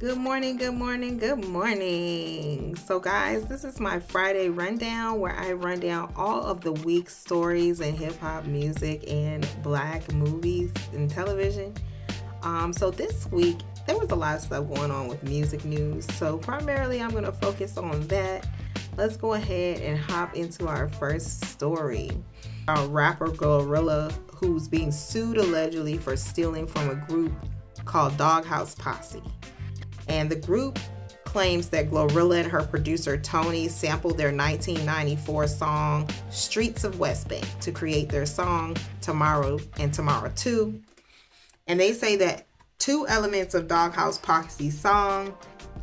Good morning, good morning, good morning. So, guys, this is my Friday rundown where I run down all of the week's stories in hip hop music and black movies and television. So, this week, there was a lot of stuff going on with music news. So, primarily, I'm going to focus on that. Let's go ahead and hop into our first story. Our rapper Glorilla, who's being sued allegedly for stealing from a group called Doghouse Posse. And the group claims that Glorilla and her producer Tony sampled their 1994 song Streets of West Bank to create their song Tomorrow and Tomorrow 2. And they say that two elements of Doghouse Posse's song,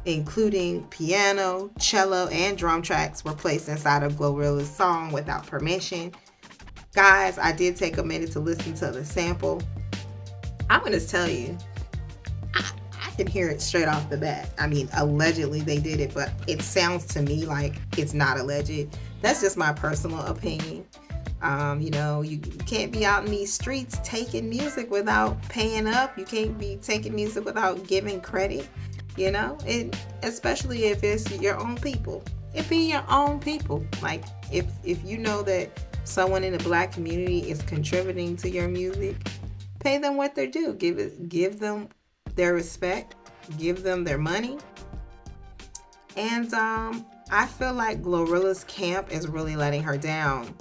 including piano, cello, and drum tracks, were placed inside of Glorilla's song without permission. Guys, I did take a minute to listen to the sample. I'm going to tell you, I can hear it straight off the bat. I mean, allegedly they did it, but it sounds to me like it's not alleged. That's just my personal opinion. You can't be out in these streets taking music without paying up. You can't be taking music without giving credit, especially if it's your own people. It be your own people. Like, if you know that someone in the black community is contributing to your music, pay them what they're due. Give them their respect, give them their money. And I feel like Glorilla's camp is really letting her down.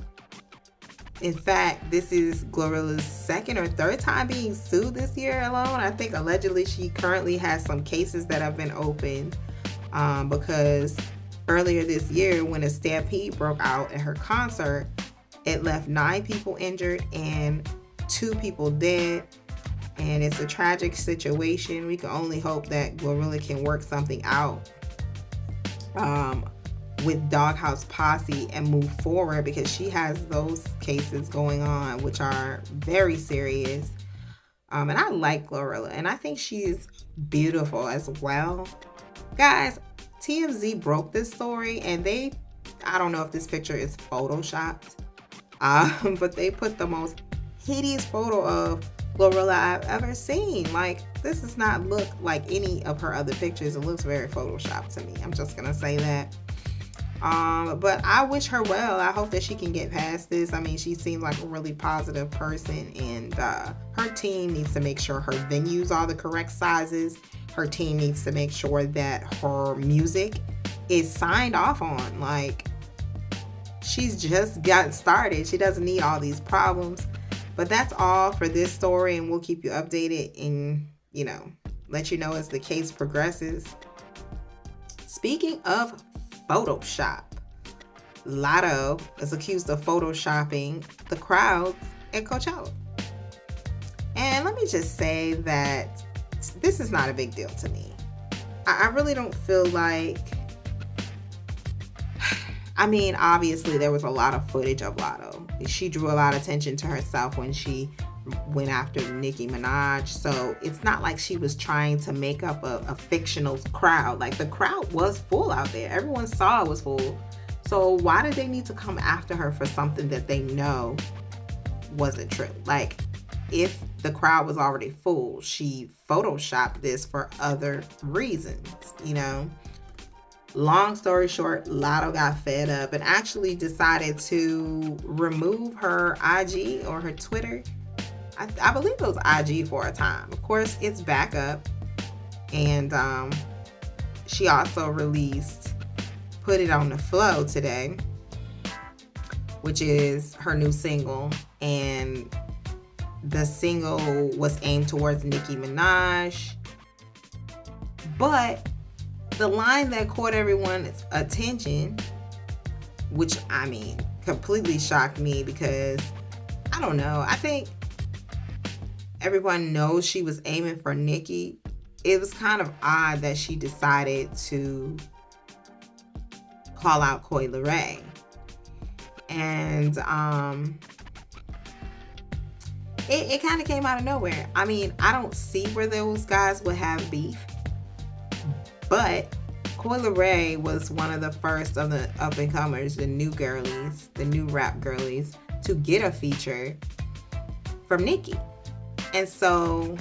In fact, this is Glorilla's second or third time being sued this year alone. I think allegedly she currently has some cases that have been opened because earlier this year when a stampede broke out at her concert, it left 9 people injured and 2 people dead. And it's a tragic situation. We can only hope that Glorilla can work something out with Doghouse Posse and move forward, because she has those cases going on, which are very serious. And I like Glorilla, and I think she's beautiful as well. Guys, TMZ broke this story, and I don't know if this picture is photoshopped, but they put the most hideous photo of Glorilla I've ever seen. Like, this does not look like any of her other pictures. It looks very photoshopped to me. I'm just gonna say that. But I wish her well. I hope that she can get past this. I mean, she seems like a really positive person, and her team needs to make sure her venues are the correct sizes. Her team needs to make sure that her music is signed off on. Like, she's just gotten started. She doesn't need all these problems. But that's all for this story, and we'll keep you updated and, let you know as the case progresses. Speaking of Photoshop, Lotto is accused of photoshopping the crowds at Coachella. And let me just say that this is not a big deal to me. I really don't feel like... I mean, obviously, there was a lot of footage of Lotto. She drew a lot of attention to herself when she went after Nicki Minaj. So it's not like she was trying to make up a fictional crowd. Like, the crowd was full out there. Everyone saw it was full. So why did they need to come after her for something that they know wasn't true? Like, if the crowd was already full, she photoshopped this for other reasons, Long story short, Lotto got fed up and actually decided to remove her IG or her Twitter. I believe it was IG for a time. Of course, it's back up. And she also released Put It on the Flow today, which is her new single. And the single was aimed towards Nicki Minaj. But the line that caught everyone's attention, which, I mean, completely shocked me, because, I don't know, I think everyone knows she was aiming for Nicki. It was kind of odd that she decided to call out Coi Leray. And it kind of came out of nowhere. I mean, I don't see where those guys would have beef. But Coi Leray was one of the first of the up-and-comers, the new girlies, the new rap girlies, to get a feature from Nicki. And so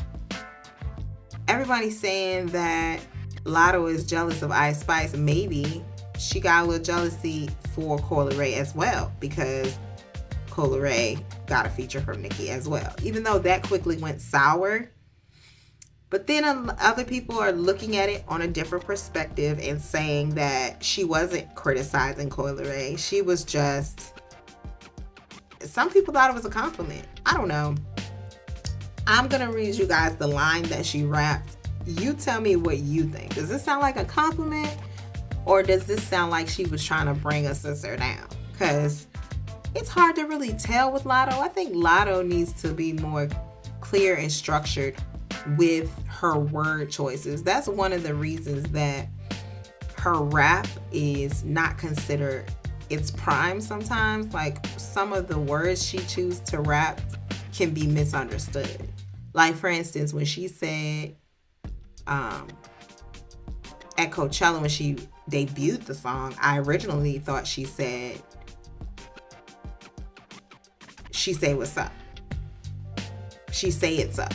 everybody's saying that Lotto is jealous of Ice Spice. Maybe she got a little jealousy for Coi Leray as well, because Coi Leray got a feature from Nicki as well, even though that quickly went sour. But then other people are looking at it on a different perspective and saying that she wasn't criticizing Coi Leray. She was just... Some people thought it was a compliment. I don't know. I'm going to read you guys the line that she rapped. You tell me what you think. Does this sound like a compliment? Or does this sound like she was trying to bring a sister down? Because it's hard to really tell with Lotto. I think Lotto needs to be more clear and structured with her word choices. That's one of the reasons that her rap is not considered its prime sometimes. Like, some of the words she chooses to rap can be misunderstood. Like, for instance, when she said at Coachella, when she debuted the song, I originally thought she said what's up. She say it's up.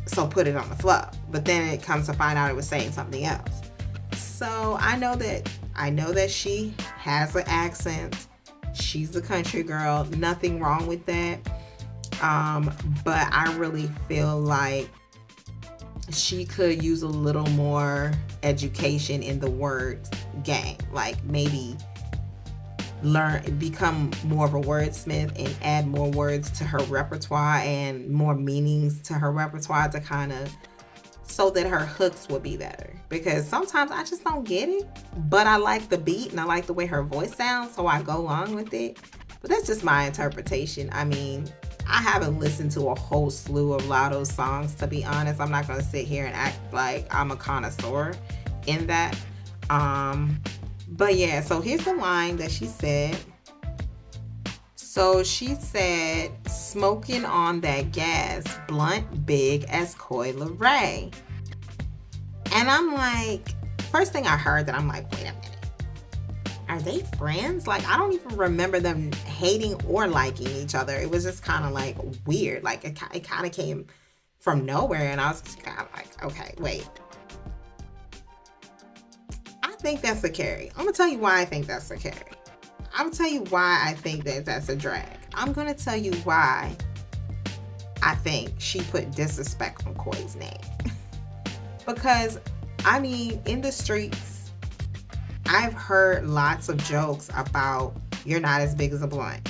So put it on the flow. But then it comes to find out it was saying something else. So I know that she has an accent. She's a country girl. Nothing wrong with that. But I really feel like she could use a little more education in the word game. Like, maybe become more of a wordsmith and add more words to her repertoire and more meanings to her repertoire to kind of, so that her hooks will be better. Because sometimes I just don't get it, but I like the beat and I like the way her voice sounds, so I go along with it. But that's just my interpretation. I mean, I haven't listened to a whole slew of Lotto's songs, to be honest. I'm not going to sit here and act like I'm a connoisseur in that. But yeah, so here's the line that she said. So she said, smoking on that gas, blunt big as Coi Leray. And I'm like, first thing I heard that, I'm like, wait a minute. Are they friends? Like, I don't even remember them hating or liking each other. It was just kind of like weird. Like, it kind of came from nowhere. And I was kind of like, okay, wait. I think that's a carry. I'm going to tell you why I think that's a carry. I'm going to tell you why I think that that's a drag. I'm going to tell you why I think she put disrespect on Coi's name. Because, I mean, in the streets, I've heard lots of jokes about you're not as big as a blunt,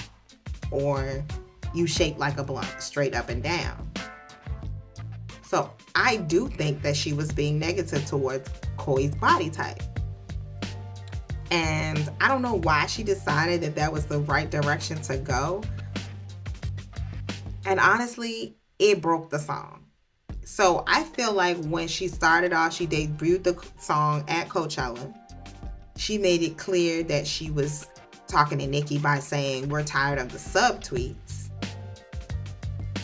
or you shape like a blunt, straight up and down. So I do think that she was being negative towards Coi's body type. And I don't know why she decided that that was the right direction to go. And honestly, it broke the song. So I feel like when she started off, she debuted the song at Coachella. She made it clear that she was talking to Nicki by saying, we're tired of the subtweets.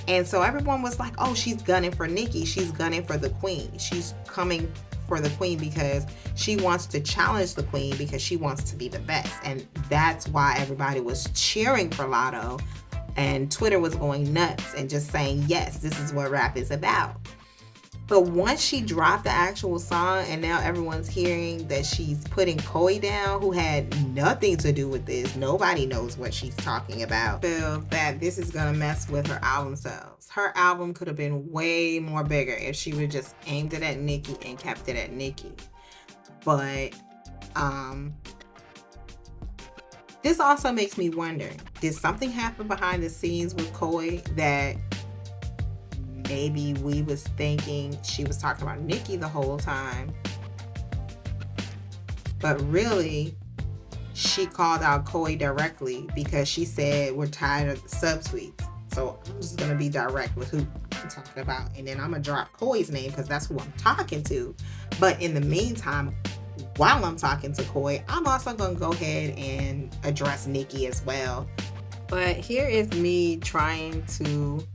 And so everyone was like, oh, she's gunning for Nicki. She's gunning for the queen. She's coming for the queen because she wants to challenge the queen, because she wants to be the best. And that's why everybody was cheering for Lotto, and Twitter was going nuts and just saying, yes, this is what rap is about. But once she dropped the actual song, and now everyone's hearing that she's putting Coi down, who had nothing to do with this. Nobody knows what she's talking about. I feel that this is going to mess with her album sales. Her album could have been way more bigger if she would just aimed it at Nicki and kept it at Nicki. But this also makes me wonder, did something happen behind the scenes with Coi that maybe we was thinking she was talking about Nicki the whole time, but really she called out Coi directly because she said we're tired of the subtweets. So I'm just going to be direct with who I'm talking about, and then I'm going to drop Coi's name because that's who I'm talking to. But in the meantime, while I'm talking to Coi, I'm also going to go ahead and address Nicki as well. But here is me trying to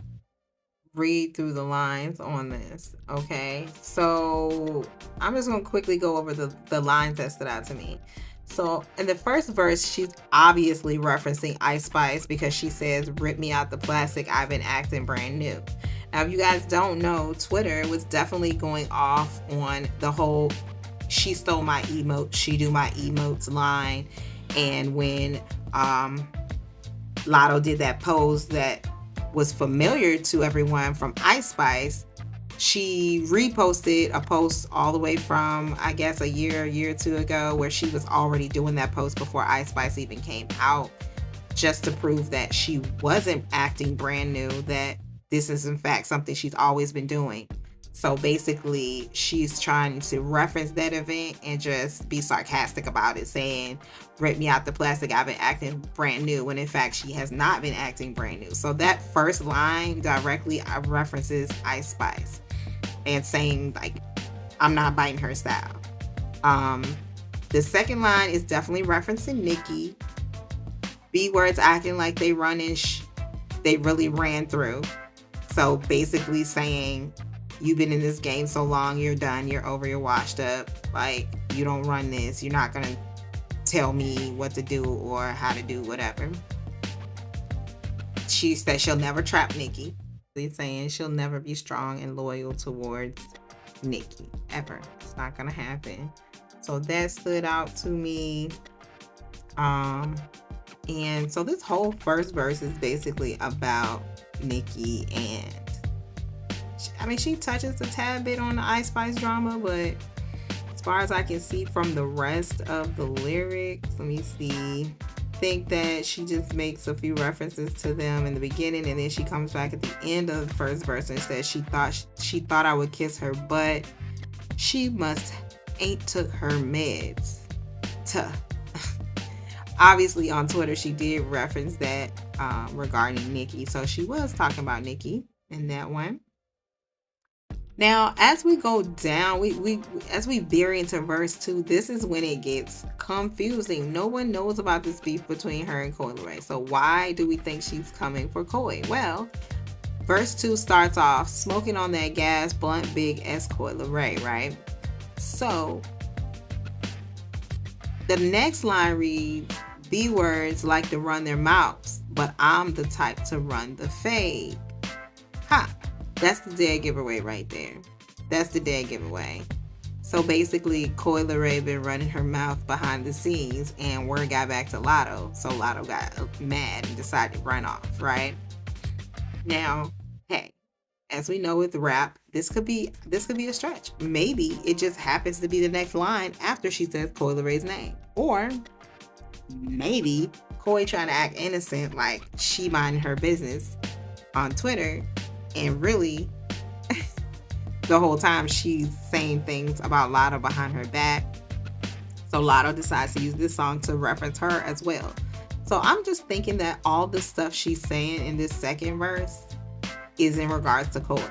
read through the lines on this. Okay, so I'm just going to quickly go over the lines that stood out to me. So in the first verse, she's obviously referencing Ice Spice because she says, rip me out the plastic, I've been acting brand new. Now, if you guys don't know, Twitter was definitely going off on the whole "she stole my emotes, she do my emotes" line. And when Lotto did that pose that was familiar to everyone from Ice Spice, she reposted a post all the way from, I guess, a year or two ago, where she was already doing that post before Ice Spice even came out, just to prove that she wasn't acting brand new, that this is in fact something she's always been doing. So basically, she's trying to reference that event and just be sarcastic about it, saying, "Rip me out the plastic, I've been acting brand new," when in fact she has not been acting brand new. So that first line directly references Ice Spice and saying, like, I'm not biting her style. The second line is definitely referencing Nicki. B words acting like they they really ran through. So basically saying, you've been in this game so long, you're done, you're over, you're washed up. Like, you don't run this. You're not going to tell me what to do or how to do whatever. She said she'll never trap Nicki. She's saying she'll never be strong and loyal towards Nicki, ever. It's not going to happen. So that stood out to me. And so this whole first verse is basically about Nicki, and she touches a tad bit on the Ice Spice drama, but as far as I can see from the rest of the lyrics, let me see. I think that she just makes a few references to them in the beginning, and then she comes back at the end of the first verse and says she thought I would kiss her butt. She must ain't took her meds. Tuh. Obviously on Twitter she did reference that regarding Nicki, so she was talking about Nicki in that one. Now, as we go down, as we veer into verse 2, this is when it gets confusing. No one knows about this beef between her and Coi Leray. So why do we think she's coming for Coi? Well, verse 2 starts off, smoking on that gas, blunt, big S Coi Leray, right? So the next line reads, B words like to run their mouths, but I'm the type to run the fade. Ha! That's the dead giveaway right there. That's the dead giveaway. So basically, Coi Leray been running her mouth behind the scenes, and word got back to Lotto. So Lotto got mad and decided to run off, right? Now, hey, as we know with rap, this could be a stretch. Maybe it just happens to be the next line after she says Coi Leray's name. Or maybe Coi trying to act innocent, like she minding her business on Twitter, and really the whole time she's saying things about Lotto behind her back. So Lotto decides to use this song to reference her as well. So I'm just thinking that all the stuff she's saying in this second verse is in regards to Coi.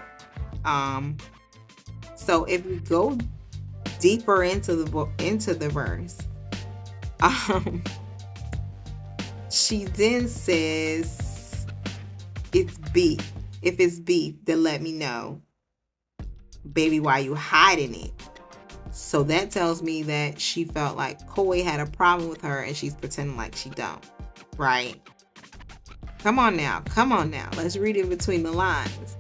So if we go deeper into the verse, she then says, it's beef. If it's beef, then let me know. Baby, why you hiding it? So that tells me that she felt like Coi had a problem with her and she's pretending like she don't. Right? Come on now. Let's read it between the lines.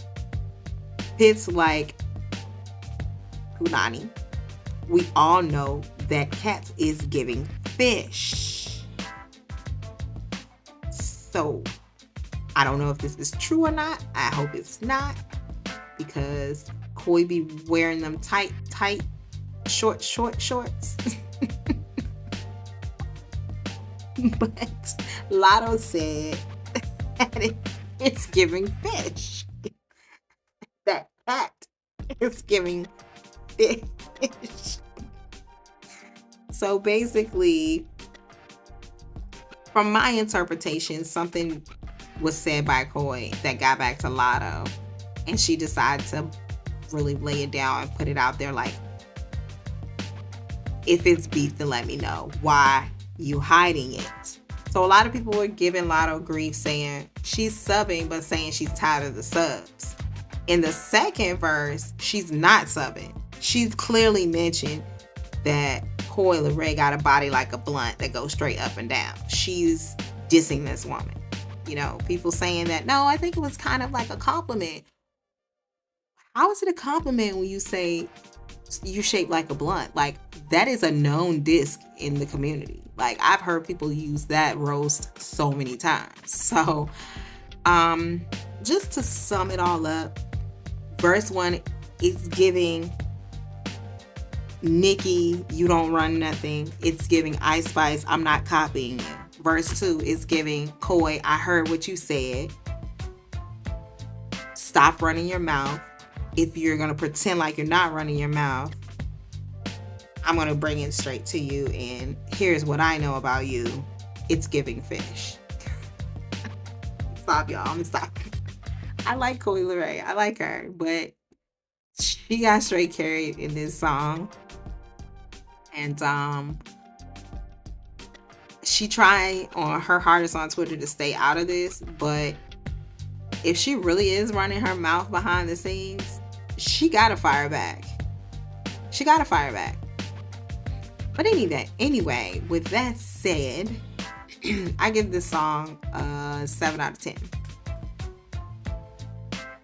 It's like Punani. We all know that cats is giving fish. So I don't know if this is true or not. I hope it's not, because Coi be wearing them tight, short shorts. But Lotto said that it's giving fish. That cat is giving fish. So basically, from my interpretation, something was said by Coi that got back to Lotto, and she decided to really lay it down and put it out there like, if it's beef, then let me know. Why you hiding it? So a lot of people were giving Lotto grief, saying she's subbing, but saying she's tired of the subs. In the second verse, she's not subbing. She's clearly mentioned that Coi Leray got a body like a blunt that goes straight up and down. She's dissing this woman. You know, people saying that, no, I think it was kind of like a compliment. How is it a compliment when you say you shape like a blunt? Like, that is a known disc in the community. Like, I've heard people use that roast so many times. So, um, just to sum it all up, verse 1 is giving Nikki, you don't run nothing. It's giving Ice Spice, I'm not copying you. Verse 2 is giving Koi, I heard what you said. Stop running your mouth. If you're going to pretend like you're not running your mouth, I'm going to bring it straight to you. And here's what I know about you. It's giving fish. Stop, y'all. I'm going to stop. I like Koi Leray. I like her. But she got straight carried in this song. And she tried on her hardest on Twitter to stay out of this. But if she really is running her mouth behind the scenes, she got to fire back. She got to fire back. But anyway, with that said, I give this song a 7 out of 10.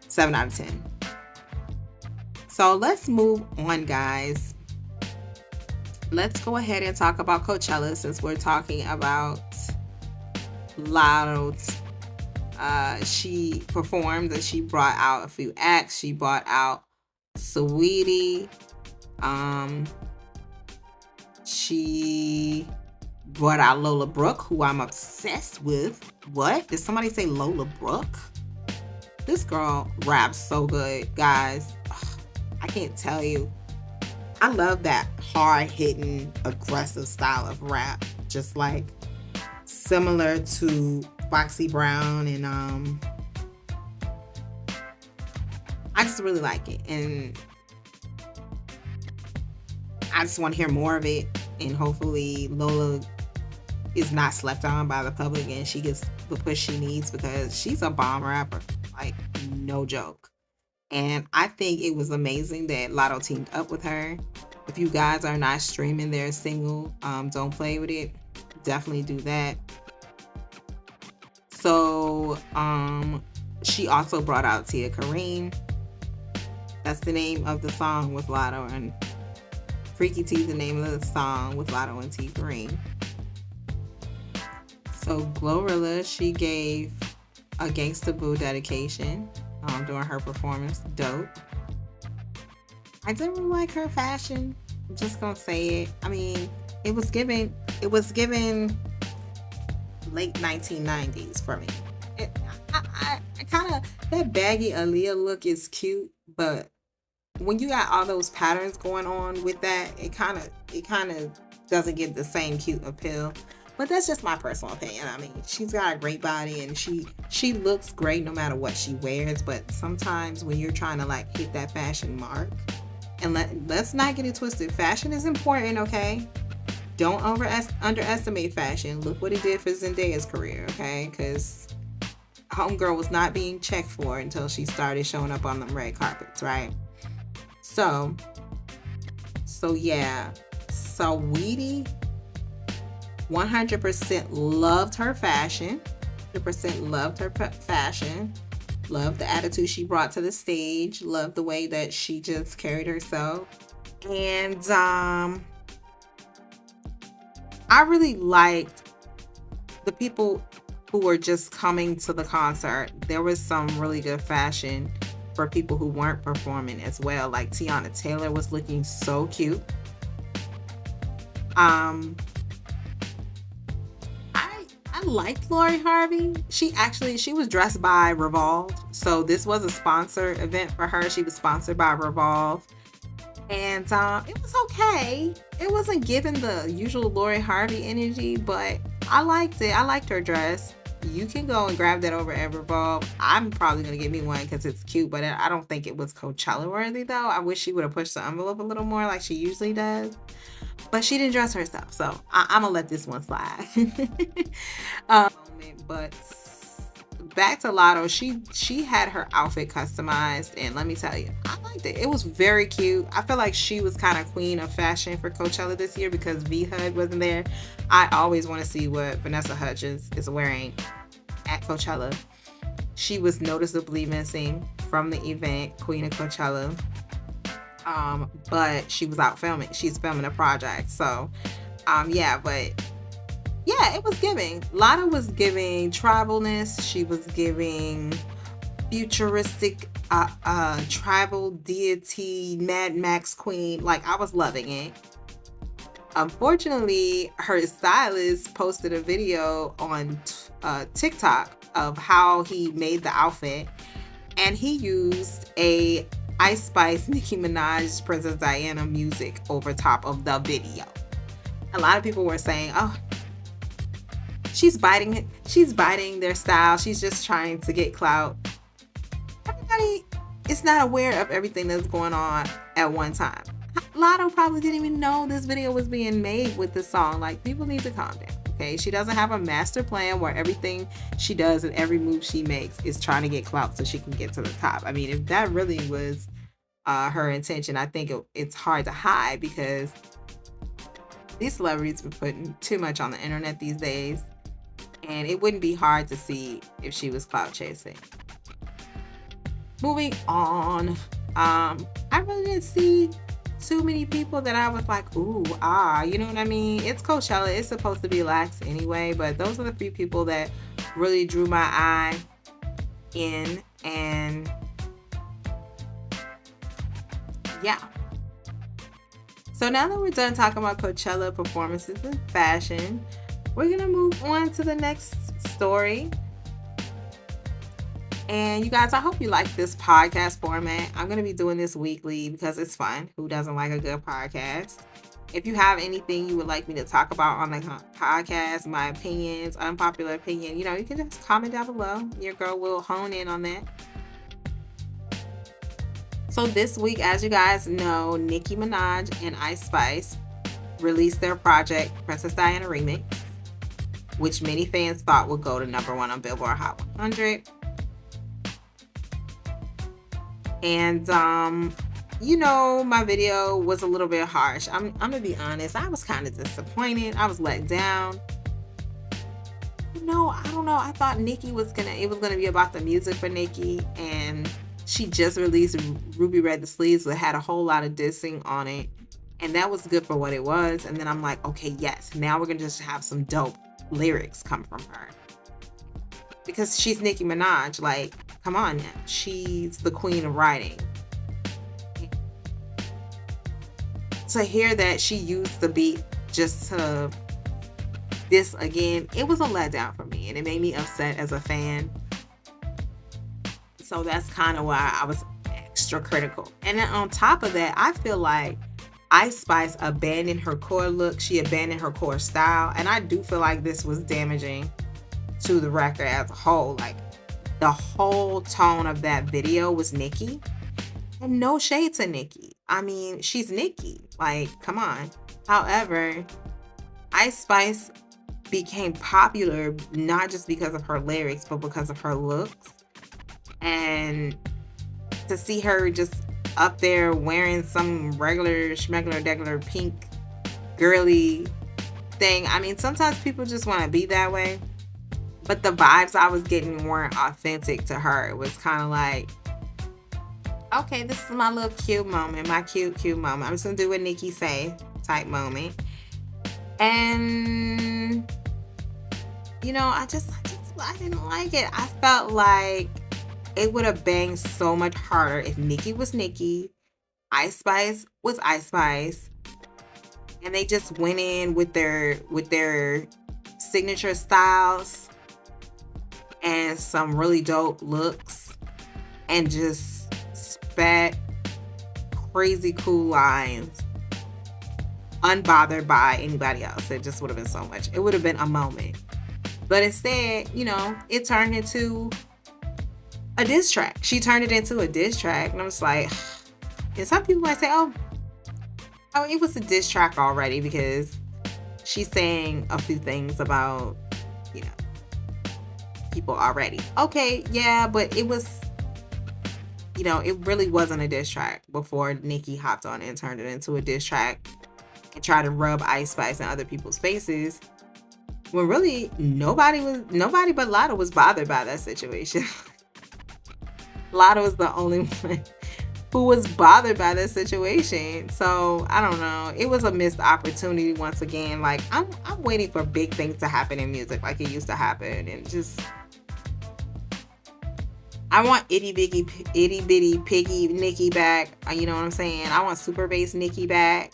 7 out of 10. So let's move on, guys. Let's go ahead and talk about Coachella since we're talking about Lotto's. She performed and she brought out a few acts. She brought out Saweetie. She brought out Lola Brooke, who I'm obsessed with. What? Did somebody say Lola Brooke? This girl raps so good, guys. Ugh, I can't tell you. I love that hard-hitting, aggressive style of rap. Just like similar to Foxy Brown, and I just really like it, and I just want to hear more of it. And hopefully Lola is not slept on by the public and she gets the push she needs, because she's a bomb rapper, like no joke. And I think it was amazing that Lotto teamed up with her. If you guys are not streaming their single, Don't Play With It, definitely do that. So she also brought out Tia Kareem. That's the name of the song with Lotto, and Freaky T is the name of the song with Lotto and Tia Kareem. So Glorilla, she gave a Gangsta Boo dedication during her performance. Dope. I didn't really like her fashion. I'm just gonna say it. I mean, it was given late 1990s for me. I kind of, that baggy Aaliyah look is cute, but when you got all those patterns going on with that, it kind of doesn't give the same cute appeal. But that's just my personal opinion. I mean, she's got a great body and she looks great no matter what she wears. But sometimes when you're trying to like hit that fashion mark, and let's not get it twisted, fashion is important, okay? Don't underestimate fashion. Look what it did for Zendaya's career, okay? Because homegirl was not being checked for until she started showing up on them red carpets, right? So yeah. Saweetie 100% loved her fashion. 100% loved her fashion. Loved the attitude she brought to the stage. Loved the way that she just carried herself. And I really liked the people who were just coming to the concert. There was some really good fashion for people who weren't performing as well. Like Tiana Taylor was looking so cute. I liked Lori Harvey. She was dressed by Revolve. So this was a sponsored event for her. She was sponsored by Revolve. And it was okay. It wasn't giving the usual Lori Harvey energy, but I liked it. I liked her dress. You can go and grab that over at Revolve. I'm probably going to get me one because it's cute, but I don't think it was Coachella worthy though. I wish she would have pushed the envelope a little more like she usually does. But she didn't dress herself, so I'm going to let this one slide. But back to Lotto, she had her outfit customized, and let me tell you, I liked it. It was very cute. I feel like she was kind of queen of fashion for Coachella this year because V-Hud wasn't there. I always want to see what Vanessa Hudgens is wearing at Coachella. She was noticeably missing from the event, Queen of Coachella. But she was out filming. She's filming a project. So, yeah, but yeah, it was giving. Lana was giving tribalness. She was giving futuristic tribal deity, Mad Max queen. Like, I was loving it. Unfortunately, her stylist posted a video on TikTok of how he made the outfit, and he used a Ice Spice Nicki Minaj Princess Diana music over top of the video. A lot of people were saying, oh, she's biting their style, she's just trying to get clout. Everybody is not aware of everything that's going on at one time. Lotto probably didn't even know this video was being made with this song. Like, people need to calm down, okay? She doesn't have a master plan where everything she does and every move she makes is trying to get clout so she can get to the top. I mean, if that really was her intention, I think it's hard to hide, because these celebrities are putting too much on the internet these days, and it wouldn't be hard to see if she was clout chasing. Moving on, I really didn't see too many people that I was like, ooh, you know what I mean? It's Coachella, it's supposed to be lax anyway, but those are the few people that really drew my eye in. And yeah. So now that we're done talking about Coachella performances and fashion, we're gonna move on to the next story. And you guys, I hope you like this podcast format. I'm going to be doing this weekly because it's fun. Who doesn't like a good podcast? If you have anything you would like me to talk about on the podcast, my opinions, unpopular opinion, you can just comment down below. Your girl will hone in on that. So this week, as you guys know, Nicki Minaj and Ice Spice released their project, Princess Diana Remix, which many fans thought would go to #1 on Billboard Hot 100. And, my video was a little bit harsh. I'm going to be honest. I was kind of disappointed. I was let down. I don't know. I thought it was going to be about the music for Nicki. And she just released Ruby Red the Sleeves that had a whole lot of dissing on it. And that was good for what it was. And then I'm like, okay, yes. Now we're going to just have some dope lyrics come from her. Because she's Nicki Minaj. Like, come on now. She's the queen of writing. To hear that she used the beat just to diss again, it was a letdown for me. And it made me upset as a fan. So that's kind of why I was extra critical. And then on top of that, I feel like Ice Spice abandoned her core look. She abandoned her core style. And I do feel like this was damaging to the record as a whole. Like, the whole tone of that video was Nicki. And no shade to Nicki. I mean, she's Nicki. Like, come on. However, Ice Spice became popular not just because of her lyrics, but because of her looks. And to see her just up there wearing some regular schmegular pink girly thing. I mean, sometimes people just want to be that way. But the vibes I was getting weren't authentic to her. It was kind of like, okay, this is my little cute moment, my cute moment. I'm just going to do what Nicki say type moment. And, I didn't like it. I felt like it would have banged so much harder if Nicki was Nicki, Ice Spice was Ice Spice, and they just went in with their signature styles and some really dope looks and just spat crazy cool lines, unbothered by anybody else. It just would have been so much. It would have been a moment. But instead, it turned into a diss track. She turned it into a diss track. And I'm just like, and some people might say, oh, it was a diss track already because she's saying a few things about, people already. Okay, yeah, but it was, it really wasn't a diss track before Nicki hopped on and turned it into a diss track and tried to rub Ice Spice in other people's faces. When really nobody but Lotto was bothered by that situation. Lotto was the only one who was bothered by this situation. So I don't know. It was a missed opportunity once again. Like I'm waiting for big things to happen in music like it used to happen, and just I want itty bitty piggy Nikki back. You know what I'm saying? I want super bass Nikki back.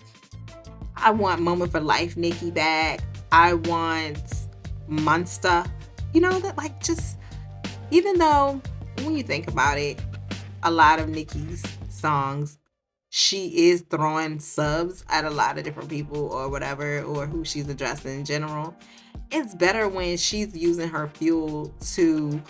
I want Moment for Life Nikki back. I want Monster. You know that, like, just even though when you think about it, a lot of Nicki's songs, she is throwing subs at a lot of different people or whatever, or who she's addressing in general. It's better when she's using her fuel to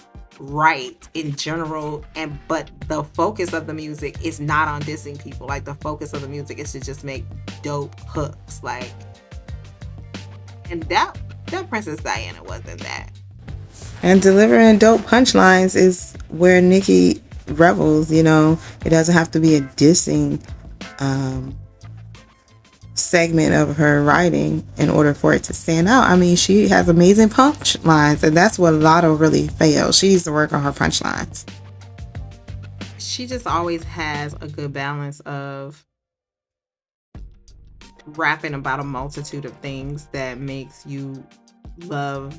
write in general, but the focus of the music is not on dissing people. Like, the focus of the music is to just make dope hooks. Like, and that Princess Diana wasn't that. And delivering dope punchlines is where Nicki revels, you know. It doesn't have to be a dissing segment of her writing in order for it to stand out. I mean, she has amazing punchlines, and that's what Lotto really fails. She needs to work on her punchlines. She just always has a good balance of rapping about a multitude of things that makes you love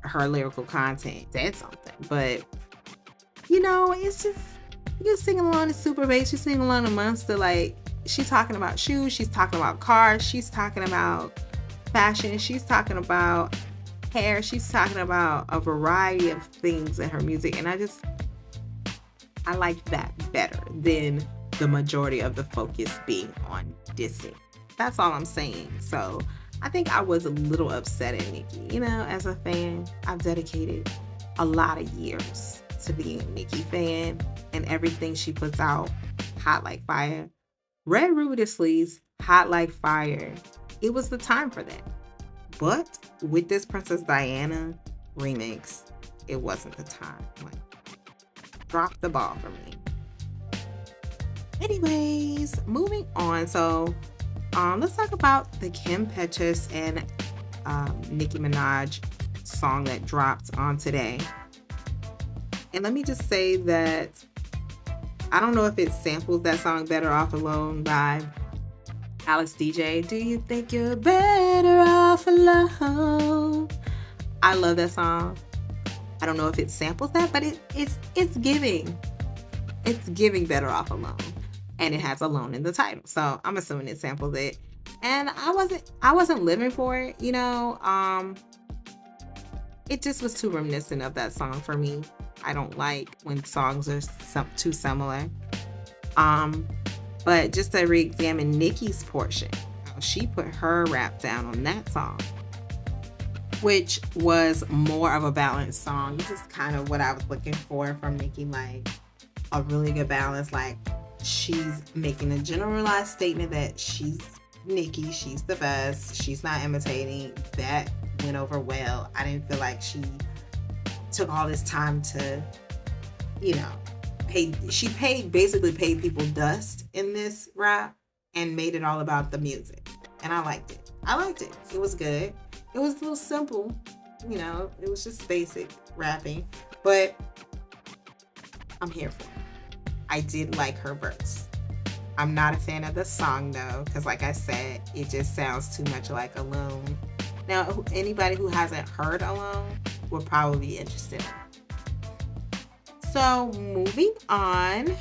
her lyrical content. That's something. But you know, it's just, you're singing along to Super Bass, you're singing along to Monster. Like, she's talking about shoes, she's talking about cars, she's talking about fashion, she's talking about hair, she's talking about a variety of things in her music. And I like that better than the majority of the focus being on dissing. That's all I'm saying. So I think I was a little upset at Nicki. You know, as a fan, I've dedicated a lot of years to being a Nicki fan, and everything she puts out, hot like fire. Red Ruby Da Sleeves, hot like fire. It was the time for that. But with this Princess Diana remix, it wasn't the time. Like, drop the ball for me. Anyways, moving on. So let's talk about the Kim Petras and Nicki Minaj song that dropped on today. And let me just say that I don't know if it samples that song Better Off Alone by Alex DJ. Do you think you're better off alone? I love that song. I don't know if it samples that, but it's giving Better Off Alone. And it has alone in the title. So I'm assuming it samples it. And I wasn't living for it, you know. It just was too reminiscent of that song for me. I don't like when songs are too similar. But just to re-examine Nicki's portion, how she put her rap down on that song, which was more of a balanced song. This is kind of what I was looking for from Nicki, like a really good balance. Like, she's making a generalized statement that she's Nicki, she's the best, she's not imitating. That went over well. I didn't feel like she took all this time to, you know, basically paid people dust in this rap and made it all about the music. And I liked it. It was good. It was a little simple, you know, it was just basic rapping, but I'm here for it. I did like her verse. I'm not a fan of the song though, because like I said, it just sounds too much like Alone. Now, anybody who hasn't heard Alone will probably be interested. So moving on,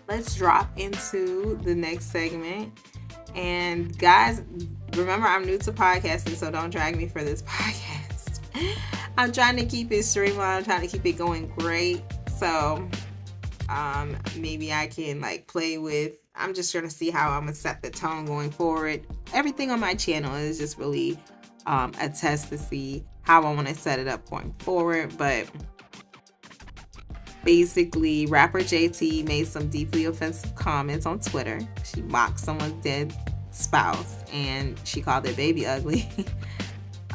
let's drop into the next segment. And guys, remember, I'm new to podcasting, so don't drag me for this podcast. I'm trying to keep it streamlined. I'm trying to keep it going great. So maybe I can like play with, I'm just trying to see how I'm going to set the tone going forward. Everything on my channel is just really a test to see how I want to set it up going forward. But basically, rapper JT made some deeply offensive comments on Twitter. She mocked someone's dead spouse and she called their baby ugly.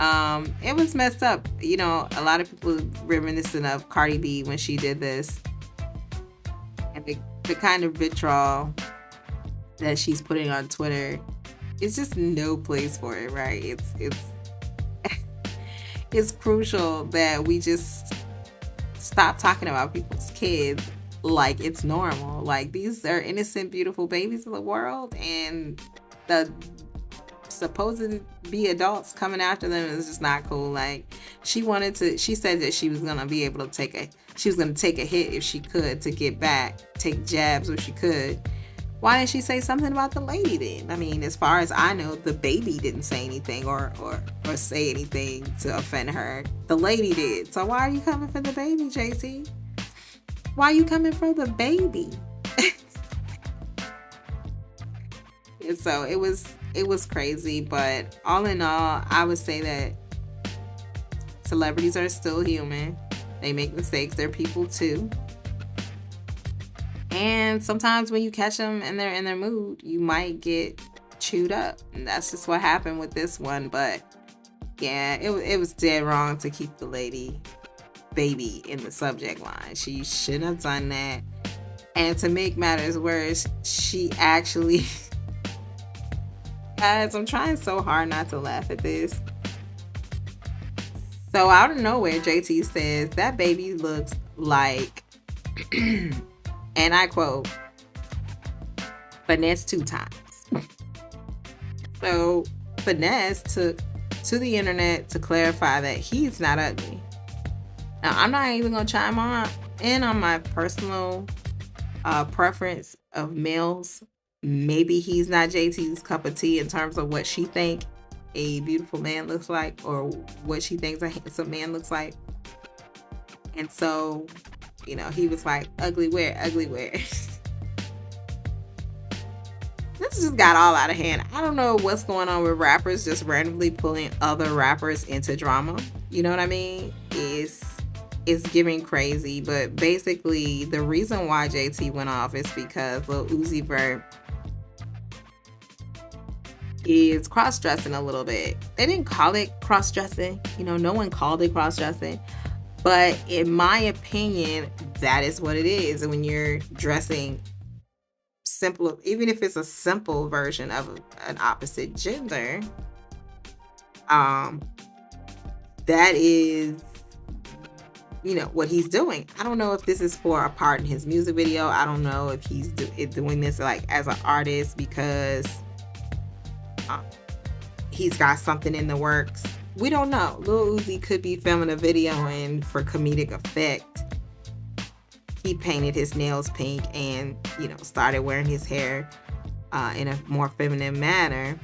It was messed up. You know, a lot of people reminiscent of Cardi B when she did this. And the kind of vitriol that she's putting on Twitter, it's just no place for it, right? It's it's crucial that we just stop talking about people's kids like it's normal. Like, these are innocent, beautiful babies of the world, and the supposed to be adults coming after them is just not cool. Like, she said that she was gonna be able to take a hit if she could to get back, take jabs if she could. Why didn't she say something about the lady then? I mean, as far as I know, the baby didn't say anything or say anything to offend her. The lady did. So why are you coming for the baby, JT? Why are you coming for the baby? And so it was crazy, but all in all, I would say that celebrities are still human. They make mistakes. They're people too. And sometimes when you catch them and they're in their mood, you might get chewed up. And that's just what happened with this one. But yeah, it was dead wrong to keep the baby in the subject line. She shouldn't have done that. And to make matters worse, she actually... Guys, I'm trying so hard not to laugh at this. So out of nowhere, JT says that baby looks like... And I quote, Finesse 2 times. So Finesse took to the internet to clarify that he's not ugly. Now, I'm not even going to chime in on my personal preference of males. Maybe he's not JT's cup of tea in terms of what she think a beautiful man looks like, or what she thinks a handsome man looks like. And so... he was like, ugly where? This just got all out of hand. I don't know what's going on with rappers just randomly pulling other rappers into drama. You know what I mean? It's giving crazy. But basically, the reason why JT went off is because Lil Uzi Vert is cross-dressing a little bit. They didn't call it cross-dressing. No one called it cross-dressing. But in my opinion, that is what it is. And when you're dressing simple, even if it's a simple version of an opposite gender, that is, what he's doing. I don't know if this is for a part in his music video. I don't know if he's doing this like as an artist because he's got something in the works. We don't know. Lil Uzi could be filming a video, and for comedic effect, he painted his nails pink and, started wearing his hair in a more feminine manner.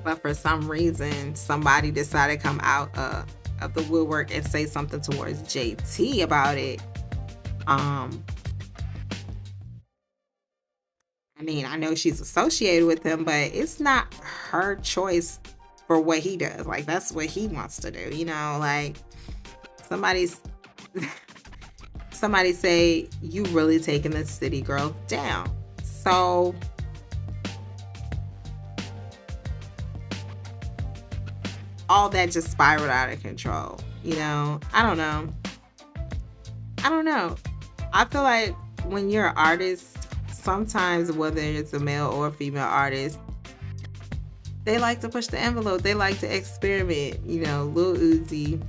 But for some reason, somebody decided to come out of the woodwork and say something towards JT about it. I know she's associated with him, but it's not her choice for what he does. Like, that's what he wants to do, like somebody say, you really taking this city girl down. So all that just spiraled out of control. I don't know. I feel like when you're an artist, sometimes whether it's a male or a female artist, they like to push the envelope. They like to experiment. Lil Uzi,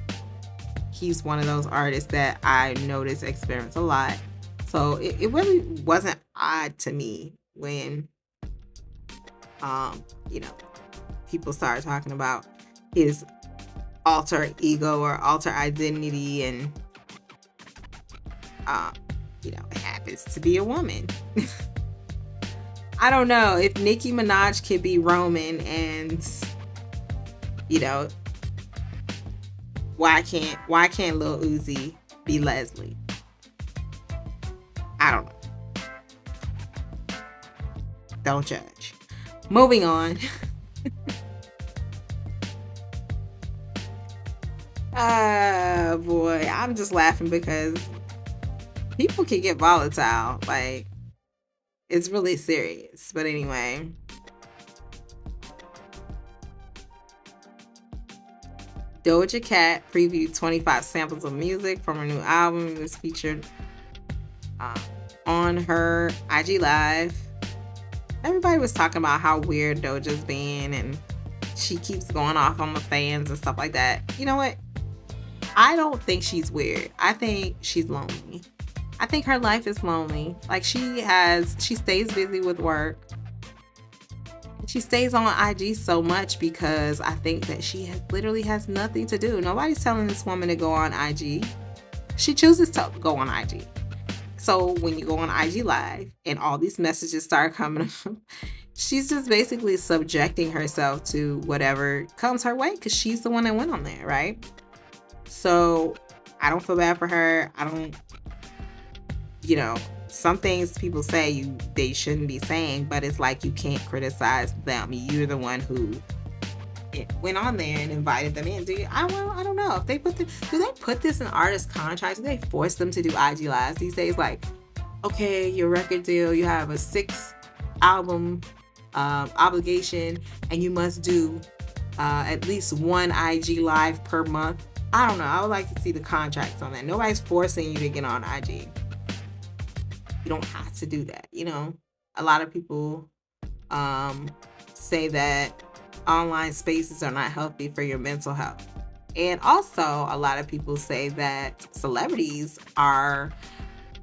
he's one of those artists that I notice experiments a lot. So it really wasn't odd to me when, people started talking about his alter ego or alter identity, and, it happens to be a woman. I don't know if Nicki Minaj could be Roman, and why can't Lil Uzi be Leslie? I don't know. Don't judge. Moving on. Boy, I'm just laughing because people can get volatile. Like, it's really serious. But anyway. Doja Cat previewed 25 samples of music from her new album. It was featured on her IG Live. Everybody was talking about how weird Doja's being, and she keeps going off on the fans and stuff like that. You know what? I don't think she's weird. I think she's lonely. I think her life is lonely. Like she stays busy with work. She stays on IG so much because I think that literally has nothing to do. Nobody's telling this woman to go on IG. She chooses to go on IG. So when you go on IG Live and all these messages start coming up, she's just basically subjecting herself to whatever comes her way because she's the one that went on there, right? So I don't feel bad for her. I don't, some things people say they shouldn't be saying, but it's like you can't criticize them. You're the one who went on there and invited them in. I don't know if they do they put this in artist contracts? Do they force them to do IG lives these days? Like, okay, your record deal, you have a 6 album obligation, and you must do at least 1 IG live per month. I don't know. I would like to see the contracts on that. Nobody's forcing you to get on IG. You don't have to do that. A lot of people say that online spaces are not healthy for your mental health. And also, a lot of people say that celebrities are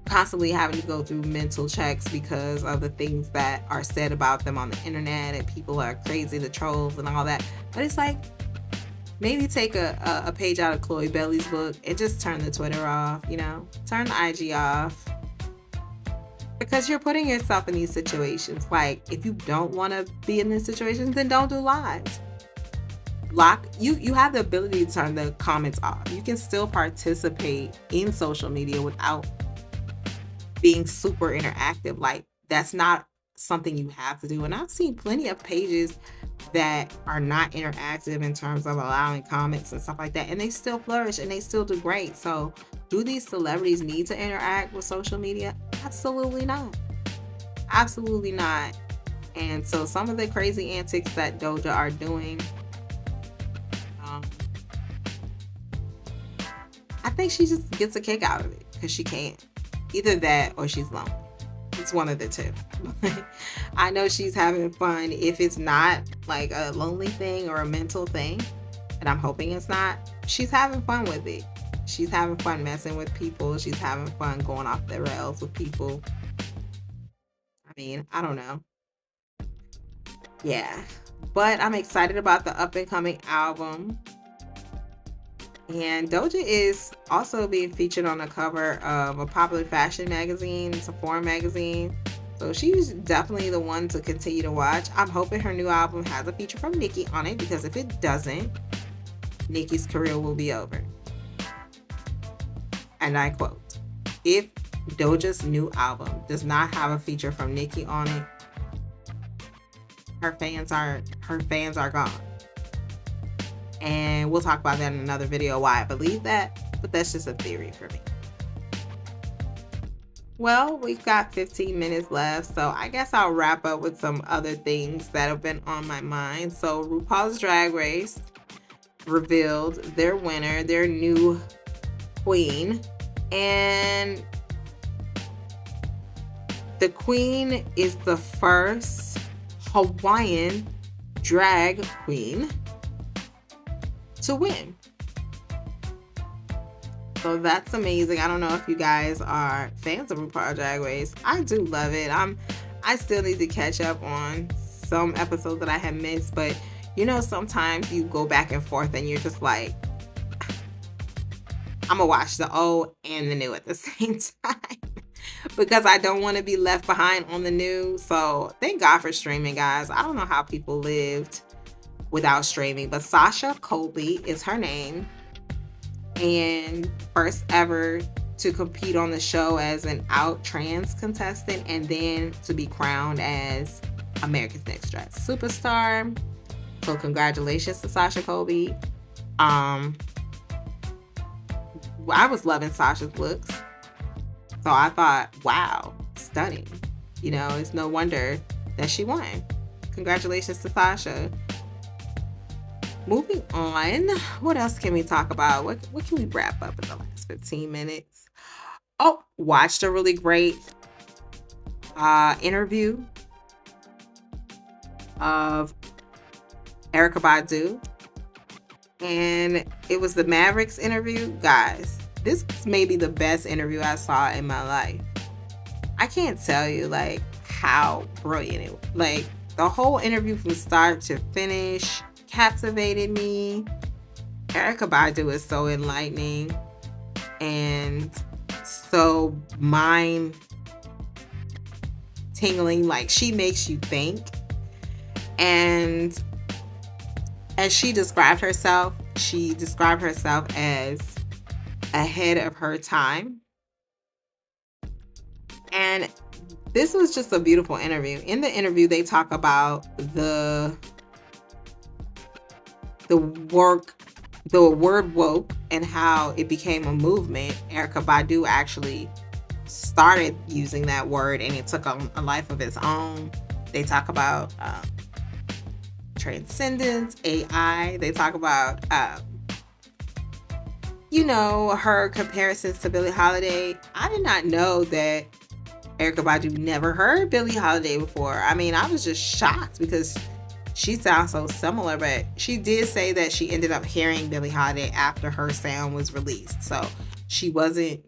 constantly having to go through mental checks because of the things that are said about them on the internet, and people are crazy, the trolls and all that. But it's like, maybe take a page out of Chloe Bailey's book and just turn the Twitter off, turn the IG off. Because you're putting yourself in these situations. Like, if you don't want to be in these situations, then don't do lives. You have the ability to turn the comments off. You can still participate in social media without being super interactive. Like, that's not something you have to do. And I've seen plenty of pages that are not interactive in terms of allowing comments and stuff like that, and they still flourish and they still do great. So do these celebrities need to interact with social media? Absolutely not. Absolutely not. And so some of the crazy antics that Doja are doing, I think she just gets a kick out of it because she can't. Either that or she's lonely. It's one of the two. I know she's having fun. If it's not like a lonely thing or a mental thing, and I'm hoping it's not, she's having fun with it. She's having fun messing with people. She's having fun going off the rails with people. I mean, I don't know. Yeah. But I'm excited about the up and coming album. And Doja is also being featured on the cover of a popular fashion magazine. It's a foreign magazine. So she's definitely the one to continue to watch. I'm hoping her new album has a feature from Nicki on it, because if it doesn't, Nicki's career will be over. And I quote, if Doja's new album does not have a feature from Nicki on it, her fans are gone. And we'll talk about that in another video, why I believe that, but that's just a theory for me. Well, we've got 15 minutes left, so I guess I'll wrap up with some other things that have been on my mind. So RuPaul's Drag Race revealed their winner, their new queen, and the queen is the first Hawaiian drag queen to win. So that's amazing. I don't know if you guys are fans of RuPaul Drag Race. I do love it. I still need to catch up on some episodes that I have missed, but sometimes you go back and forth and you're just like, I'm gonna watch the old and the new at the same time because I don't want to be left behind on the new. So thank God for streaming, guys. I don't know how people lived without streaming, but Sasha Colby is her name, and first ever to compete on the show as an out trans contestant, and then to be crowned as America's Next Dress Superstar. So congratulations to Sasha Colby. I was loving Sasha's looks, so I thought, wow, stunning. It's no wonder that she won. Congratulations to Sasha. Moving on, what else can we talk about? What can we wrap up in the last 15 minutes? Oh, watched a really great interview of Erykah Badu And it was the Mavericks interview. Guys, this was maybe the best interview I saw in my life. I can't tell you like how brilliant it was. Like the whole interview from start to finish captivated me. Erykah Badu is so enlightening and so mind tingling. Like she makes you think. And as she described herself as ahead of her time. And this was just a beautiful interview. In the interview, they talk about the word woke and how it became a movement. Erykah Badu actually started using that word and it took on a life of its own. They talk about transcendence, AI. They talk about, her comparisons to Billie Holiday. I did not know that Erykah Badu never heard Billie Holiday before. I mean, I was just shocked because she sounds so similar, but she did say that she ended up hearing Billie Holiday after her sound was released. So she wasn't,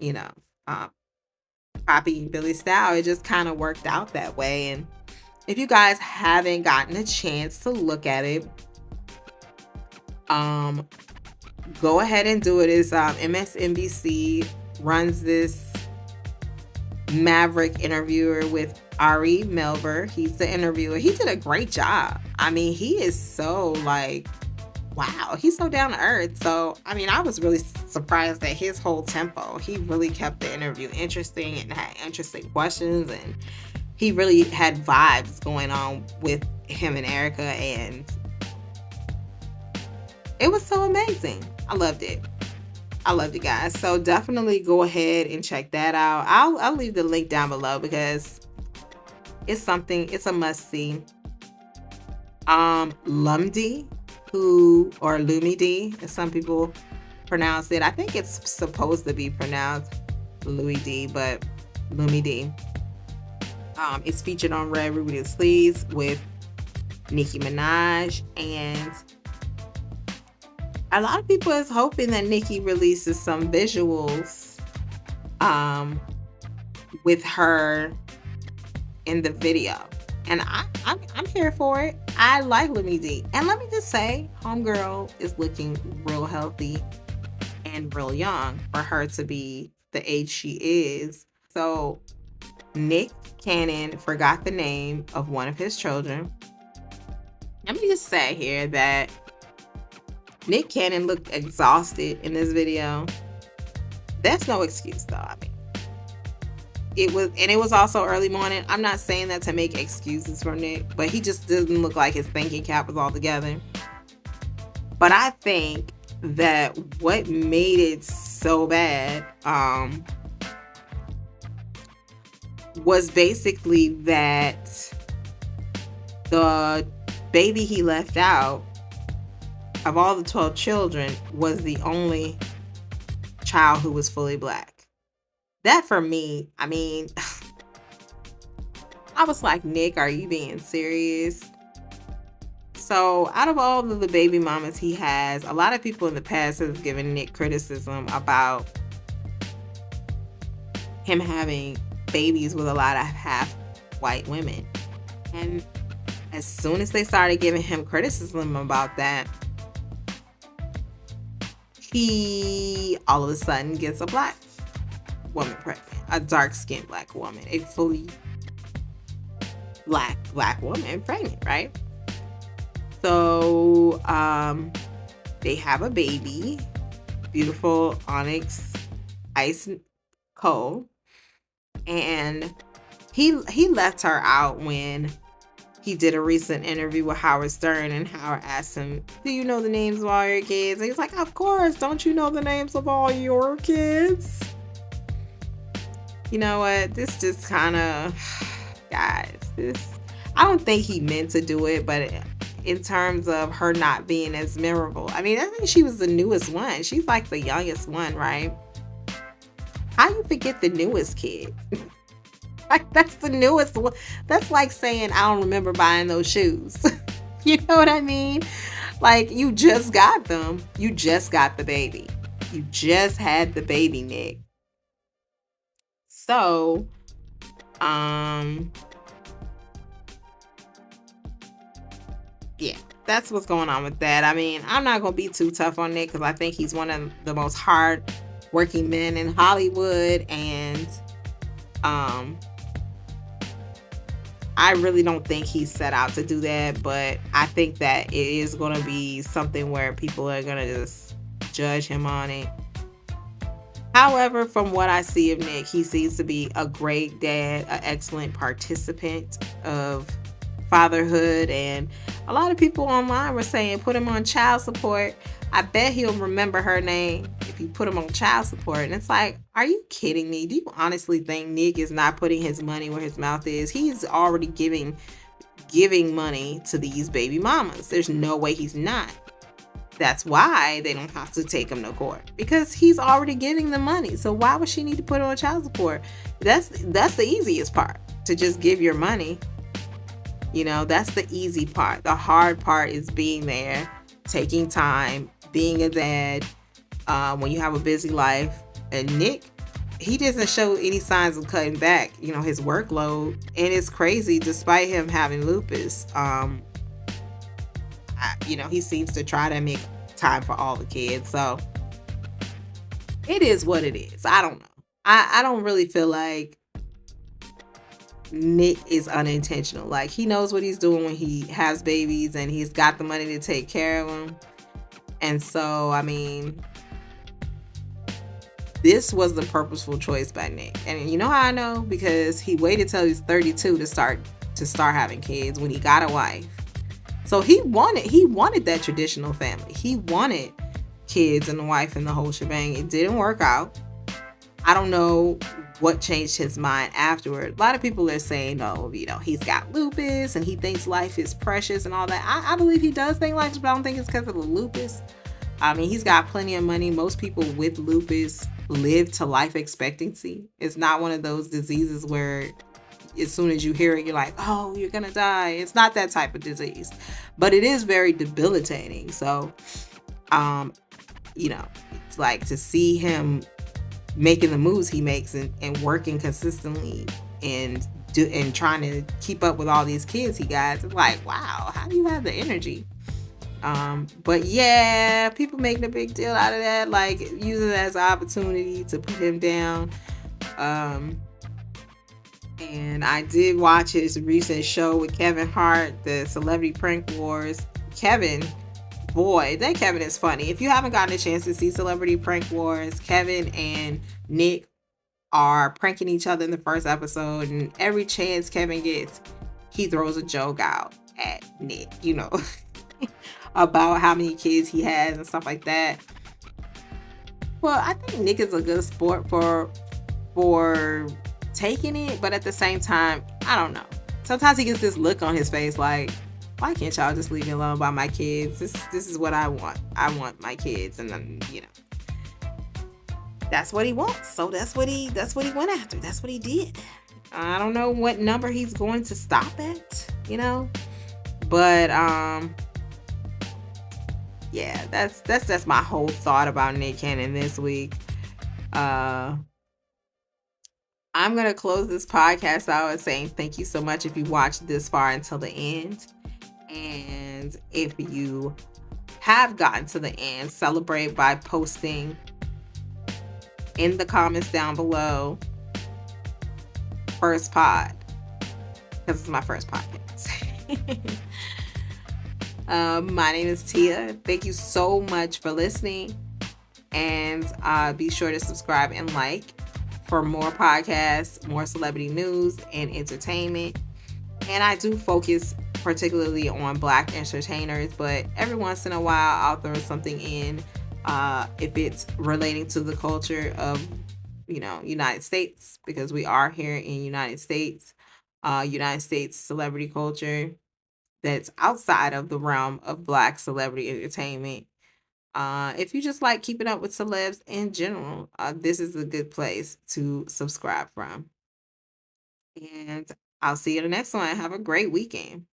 copying Billie's style. It just kind of worked out that way. And if you guys haven't gotten a chance to look at it, go ahead and do it. It's MSNBC runs this Maverick interviewer with Ari Melber. He's the interviewer. He did a great job. I mean, he is so wow, he's so down to earth. So, I mean, I was really surprised at his whole tempo. He really kept the interview interesting and had interesting questions, and he really had vibes going on with him and Erykah, and it was so amazing. I loved it. Guys. So definitely go ahead and check that out. I'll leave the link down below because it's a must see. Lumdi, or Lumidi, as some people pronounce it. I think it's supposed to be pronounced Louis D, but Lumidi. It's featured on Red Ruby and Sleeves with Nicki Minaj, and a lot of people is hoping that Nicki releases some visuals with her in the video. And I'm here for it. I like Lemmy D. And let me just say, homegirl is looking real healthy and real young for her to be the age she is. So Nick Cannon forgot the name of one of his children. Let me just say here that Nick Cannon looked exhausted in this video. That's no excuse though. I mean, it was also early morning. I'm not saying that to make excuses for Nick, but he just doesn't look like his thinking cap was all together. But I think that what made it so bad was basically that the baby he left out of all the 12 children was the only child who was fully black. That for me, I mean, I was like, Nick, are you being serious? So out of all of the baby mamas he has, a lot of people in the past have given Nick criticism about him having babies with a lot of half white women. And as soon as they started giving him criticism about that, he all of a sudden gets a black woman pregnant, a dark-skinned black woman, a fully black woman pregnant, right? So they have a baby, beautiful Onyx Ice Cole, and he left her out when he did a recent interview with Howard Stern, and Howard asked him, do you know the names of all your kids? And he's like, of course, don't you know the names of all your kids? You know what? This just kind of, guys, I don't think he meant to do it, but in terms of her not being as memorable, I mean, I think she was the newest one. She's like the youngest one, right? How you forget the newest kid? Like, that's the newest one. That's like saying, I don't remember buying those shoes. You know what I mean? Like, you just got them. You just got the baby. You just had the baby, Nick. So, um, yeah, that's what's going on with that. I mean, I'm not gonna be too tough on Nick because I think he's one of the most hard working men in Hollywood, and um, I really don't think he's set out to do that. But I think that it is gonna be something where people are gonna just judge him on it. However, from what I see of Nick, he seems to be a great dad, an excellent participant of fatherhood, and a lot of people online were saying put him on child support. I bet he'll remember her name if you put him on child support. And it's like, are you kidding me? Do you honestly think Nick is not putting his money where his mouth is? He's already giving money to these baby mamas. There's no way he's not. That's why they don't have to take him to court, because he's already giving the money. So why would she need to put him on child support? That's the easiest part, to just give your money. You know, that's the easy part. The hard part is being there, taking time, being a dad when you have a busy life. And Nick, he doesn't show any signs of cutting back, his workload. And it's crazy, despite him having lupus. He seems to try to make time for all the kids. So it is what it is. I don't know. I don't really feel like Nick is unintentional. Like, he knows what he's doing when he has babies, and he's got the money to take care of them. And so, I mean, this was the purposeful choice by Nick. And you know how I know? Because he waited till he was 32 to start having kids when he got a wife. So he wanted that traditional family. He wanted kids and a wife and the whole shebang. It didn't work out. I don't know what changed his mind afterward. A lot of people are saying, oh, he's got lupus and he thinks life is precious and all that. I believe he does think life is, but I don't think it's because of the lupus. I mean, he's got plenty of money. Most people with lupus live to life expectancy. It's not one of those diseases where as soon as you hear it, you're like, oh, you're gonna die. It's not that type of disease, but it is very debilitating. So, it's like, to see him making the moves he makes and working consistently and trying to keep up with all these kids he got. It's like, wow, how do you have the energy? But yeah, people making a big deal out of that, like using it as an opportunity to put him down. And I did watch his recent show with Kevin Hart, the Celebrity Prank Wars. Kevin, boy, that Kevin is funny. If you haven't gotten a chance to see Celebrity Prank Wars, Kevin and Nick are pranking each other in the first episode, and every chance Kevin gets, he throws a joke out at Nick, about how many kids he has and stuff like that. Well, I think Nick is a good sport for taking it, but at the same time, I don't know. Sometimes he gets this look on his face like, why can't y'all just leave me alone about my kids? This is what I want. I want my kids, and then that's what he wants. So that's what he went after. That's what he did. I don't know what number he's going to stop at, but yeah, that's my whole thought about Nick Cannon this week. I'm going to close this podcast out with saying thank you so much if you watched this far until the end. And if you have gotten to the end, celebrate by posting in the comments down below, first pod, because it's my first podcast. My name is Tia. Thank you so much for listening. And be sure to subscribe and like for more podcasts, more celebrity news and entertainment. And I do focus particularly on Black entertainers, but every once in a while I'll throw something in if it's relating to the culture of United States, because we are here in United States celebrity culture that's outside of the realm of Black celebrity entertainment. If you just like keeping up with celebs in general, this is a good place to subscribe from. And I'll see you in the next one. Have a great weekend.